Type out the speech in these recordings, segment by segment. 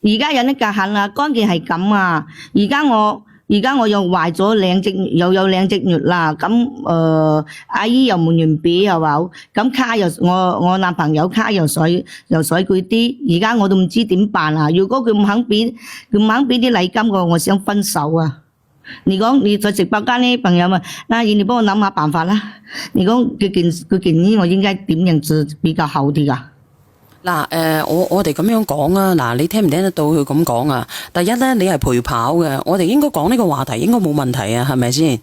而家有啲隔閡啦，關鍵係咁啊！而家我又懷咗又有2隻月啦，阿姨又換完 B 又話，咁卡又我男朋友卡又水佢啲，而家我都唔知點辦啊！如果佢唔肯俾啲禮金我想分手啊！你講你在直播間啲朋友啊，阿姨你幫我諗下辦法啦！你講佢件衣我應該點樣做比較好啲啊？嗱，我哋咁樣講啊，嗱，你聽唔聽得到佢咁講啊？第一咧，你係陪跑嘅，我哋應該講呢個話題應該冇問題啊，係咪先？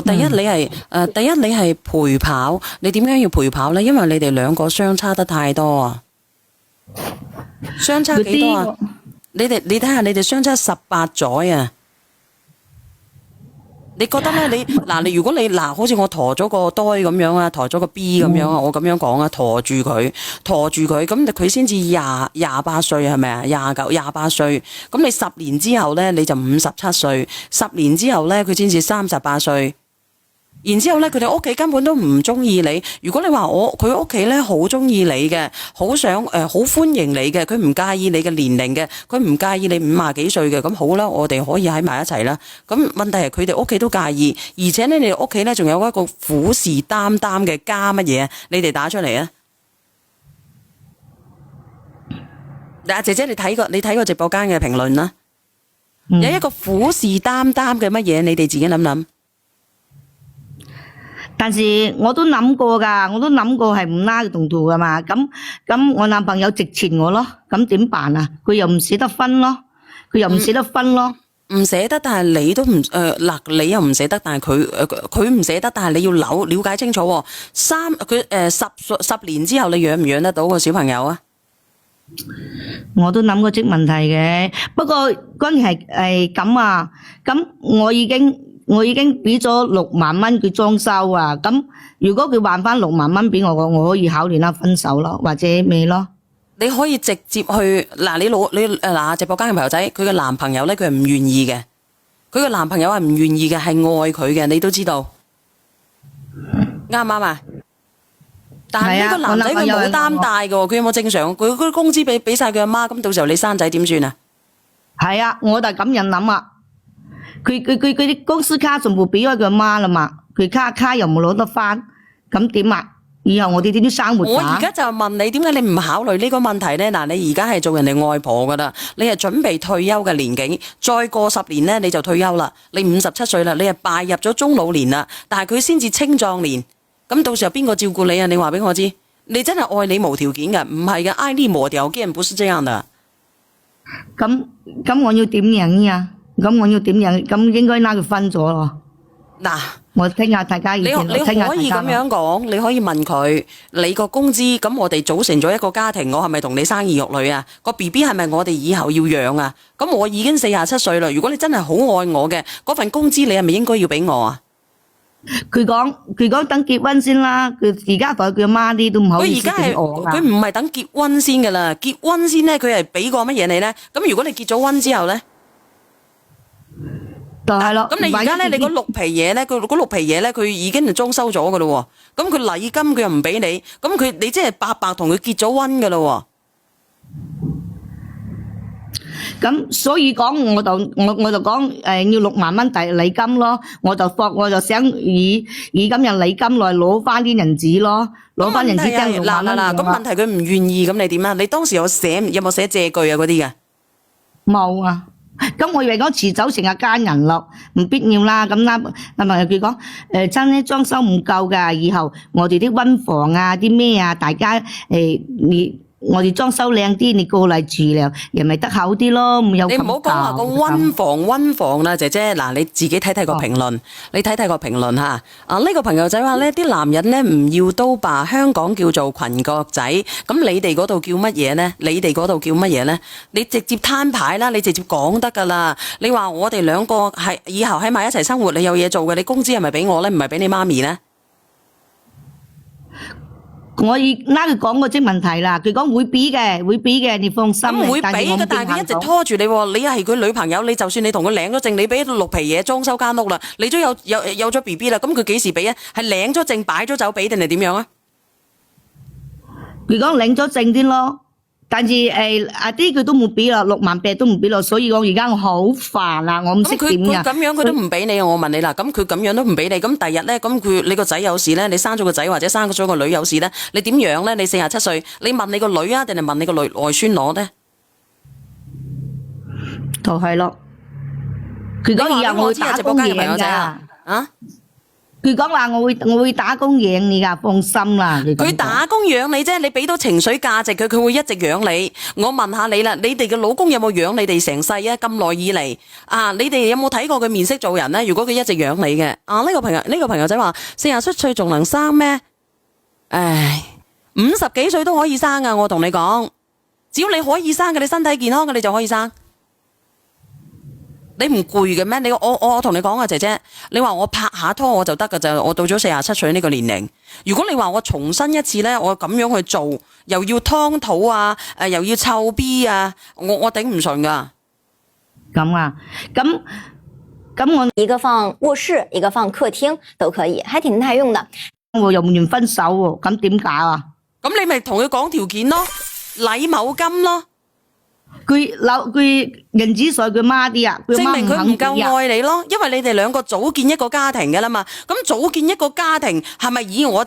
第一你係陪跑，你點解要陪跑咧？因為你哋兩個相差得太多啊！相差幾多啊？你睇下，你哋相差18載啊！你覺得咧？你如果你好似我陀咗個呆咁樣啊，陀咗個 B 咁樣啊，我咁樣講啊，陀住佢，咁佢先至28歲係咪啊？28歲，咁你10年之後咧，你就57歲，10年之後咧，佢先至38歲。然之後咧，佢哋屋企根本都唔中意你。如果你話佢屋企咧好中意你嘅，好想好歡迎你嘅，佢唔介意你嘅年齡嘅，佢唔介意你50幾歲嘅，咁好啦，我哋可以喺埋一齊啦。咁問題係佢哋屋企都介意，而且咧你哋屋企咧仲有一個虎視眈眈嘅家乜嘢？你哋打出嚟啊！嗱，姐姐你睇過直播間嘅評論啦，有一個虎視眈眈嘅乜嘢？你哋自己諗諗。但是我都諗過係唔拉嘅動作噶嘛，咁我男朋友直前我咯，咁點辦啊？佢又唔捨得分咯，唔捨得，但係你都唔你又唔捨得，但係佢唔捨得，但係你要了解清楚喎。十年之後你養唔養得到個小朋友啊？我都諗過這問題嘅，不過關鍵係咁啊，咁我已經俾咗6萬蚊佢裝修啊，咁如果佢還翻6萬蚊俾我可以考慮啦分手咯，或者咩咯？你可以直接去你直播間嘅朋友仔，佢嘅男朋友咧佢係唔願意嘅，佢嘅男朋友係唔願意嘅，係愛佢嘅，你都知道啱唔啱啊？但係呢個男仔佢冇擔帶嘅，佢有冇正常？佢啲工資俾晒佢阿媽，咁到時候你生仔點算啊？係啊，我就咁樣諗啊。佢啲公司卡全部俾咗佢阿媽啦嘛，佢卡又冇攞得翻，咁點啊？以後我哋點樣生活？我而家就問你，點解你唔考慮呢個問題呢？嗱，你而家係做人哋外婆噶啦，你係準備退休嘅年紀，再過10年呢你就退休啦，你57歲啦，你係拜入咗中老年啦，但係佢先至青壯年，咁到時候邊個照顧你啊？你話俾我知，你真係愛你無條件嘅，唔係嘅，愛你無條件不是這樣的。咁我要點樣啊？咁應該拉佢分咗咯。嗱，我聽下大家意見。你可以咁樣講，你可以問佢，你個工資，咁我哋組成咗一個家庭，我係咪同你生兒育女啊？個 BB 係咪我哋以後要養啊？咁我已經47歲啦，如果你真係好愛我嘅，嗰份工資你係咪應該要俾我啊？佢講等結婚先啦，佢而家代佢阿媽啲都唔好意思俾我啊。佢唔係等結婚先噶啦，結婚先咧，佢係俾過乜嘢你咧？咁如果你結咗婚之後咧？就係咯，咁你而家咧，你嗰6皮嘢咧，佢已經係裝修咗噶咯喎。咁佢禮金佢又唔俾你，咁你即係白白同佢結咗婚噶咯喎。咁所以講，我就講要6萬蚊禮金咯，我就想以今日禮金來攞翻啲銀紙咯，攞翻銀紙將6萬蚊。咁問題佢唔願意，咁你點啊？你當時有冇寫借據啊嗰啲嘅？冇啊。咁我以為講遲早成日家人咯，唔必要啦。咁啦，男朋友佢講真咧裝修唔夠噶，以後我哋啲溫房啊啲咩啊，大家我哋裝修靚啲，你過嚟住了，又咪得好啲咯，唔有咁你唔好講話個溫房啦，姐姐，嗱你自己睇睇個評論，你睇睇個評論吓。呢個朋友仔話呢啲男人呢唔要刀疤，香港叫做裙角仔，咁你哋嗰度叫乜嘢呢？你直接攤牌啦，你直接講得噶啦。你話我哋兩個係以後喺埋一齊生活，你有嘢做嘅，你工資係咪俾我呢？唔係俾你媽咪呢？我拉佢講過即問題啦，佢講會俾嘅，你放心。咁會俾嘅，但係佢一直拖住你，你係佢女朋友，你就算你同佢領咗證，你俾6皮嘢裝修間屋啦，你都有咗 BB 啦，咁佢幾時俾啊？係領咗證擺咗酒俾定係點樣啊？佢講領咗證啲咯，但是阿啲佢都冇俾咯，68000都唔俾咯，所以我而家我好煩啊，我唔識咁佢點噶。咁樣佢都唔俾你，我問你啦，咁佢咁樣都唔俾你，咁第日咧，咁你個仔有事咧，你生咗個仔或者生咗個女有事咧，你點養咧？你47歲，你問你個女啊，定係問你個女外孫攞咧？就係咯，佢講以後我會打工贏噶，啊？佢講話我會打工養你噶，放心啦。佢打工養你啫，你俾到情緒價值佢，佢會一直養你。我問下你啦，你哋嘅老公有冇養你哋成世啊？咁耐以嚟啊，你哋有冇睇過佢面色做人咧？如果佢一直養你嘅，啊呢個朋友仔話47歲仲能生咩？唉，50幾歲都可以生啊！我同你講，只要你可以生嘅，你身體健康嘅，你就可以生。你唔攰嘅咩？我同你講啊，姐姐，你話我拍下拖我就得噶咋？我到咗47歲呢個年齡，如果你話我重新一次呢，我咁樣去做，又要劏肚啊，又要臭 B 啊，我頂唔順噶。咁啊，咁我一個放臥室，一個放客廳都可以，還挺耐用的。我又唔分手喎，咁點搞啊？咁你咪同佢講條件咯，禮某金咯。佢銀紙稅佢媽啲啊，佢證媽唔明佢唔肯俾啊。夠愛你咯，因為你哋兩個組建一個家庭嘅啦嘛。咁組建一個家庭係咪以我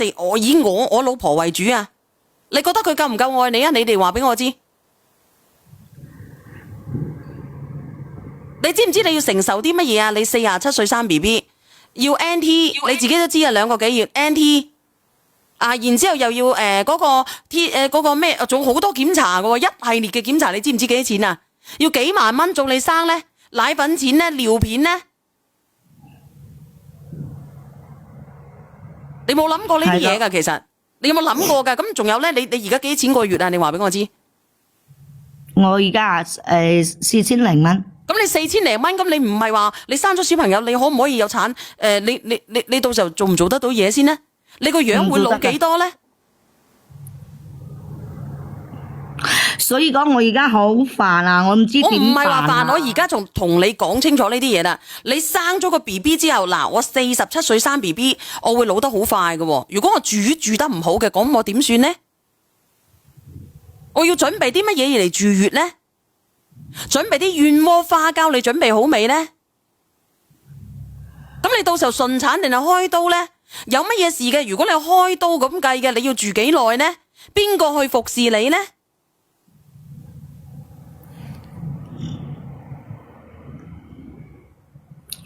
老婆為主啊？你覺得佢夠唔夠愛你啊？你哋話俾我知。你知唔知你要承受啲乜嘢啊？你47歲生 BB， 要 NT， 你自己都知啊，2個幾月 NT。啊，然之後又要嗰個咩，仲好多檢查嘅喎，一系列嘅檢查，你知唔知幾多錢啊？要幾萬蚊做你生咧，奶粉錢咧，尿片咧，你冇諗過呢啲嘢㗎？其實你有冇諗過㗎？咁仲有咧，你而家幾多錢個月啊？你話俾我知。我而家4000零蚊。咁你4000零蚊，咁你唔係話你生咗小朋友，你可唔可以有產？你到時候做唔做得到嘢先呢？你個樣會老幾多呢？所以講我而家好煩啊，我唔知點辦啊。我唔係話煩，我而家仲同你講清楚呢啲嘢啦。你生咗個 BB 之後，嗱，我47歲生 BB， 我會老得好快嘅。如果我住得唔好嘅，咁我點算呢？我要準備啲乜嘢嚟住月呢？準備啲燕窩花膠，你準備好未呢？咁你到時候順產定係開刀呢？有乜嘢事嘅？如果你開刀咁計嘅，你要住幾耐呢？邊個去服侍你呢？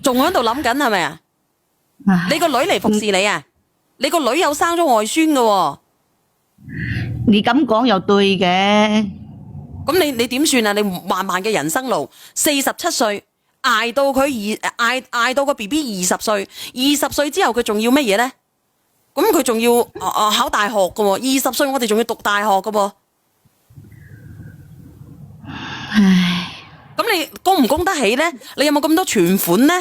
仲喺度諗緊係咪啊？你個女嚟服侍你啊？你個女有生咗外孫嘅喎。你咁講又對嘅。咁你點算啊？你漫漫嘅人生路，47歲捱到佢捱到個 BB 20歲，20歲之後佢仲要乜嘢呢？咁佢仲要考大學㗎喎，20歲我哋仲要讀大學㗎噃。唉，咁你供唔供得起呢？你有冇咁多存款呢？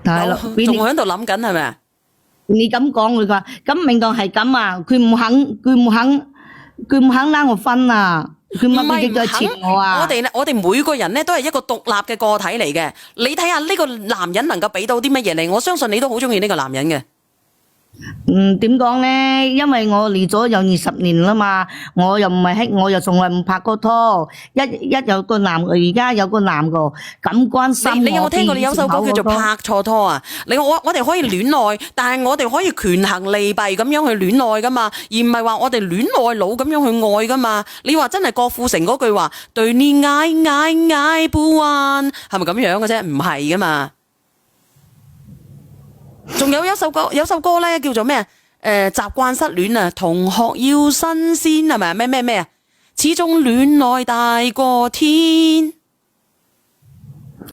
係咯，仲喺度諗緊係咪啊？你咁講佢話，咁明當係咁啊，佢唔肯拉我分啊，佢唔乜嘢叫係唔肯錢我啊？我哋每個人咧都係一個獨立嘅個體嚟嘅。你睇下呢個男人能夠俾到啲乜嘢你？我相信你都好中意呢個男人嘅。點講咧？因為我離咗有20年啦嘛，我又唔係我又從來唔拍過拖，一有個男嘅，而家有個男嘅咁關心我。你有冇聽過你有首歌叫做拍錯拖啊？我哋可以戀愛，但係我哋可以權衡利弊咁樣去戀愛噶嘛，而唔係話我哋戀愛腦咁樣去愛噶嘛。你話真係郭富城嗰句話對你愛愛愛不完，係咪咁樣嘅啫？唔係噶嘛。仲有一首歌咧叫做咩？習慣失戀啊，同學要新鮮係咪？咩啊？始終戀愛大過天。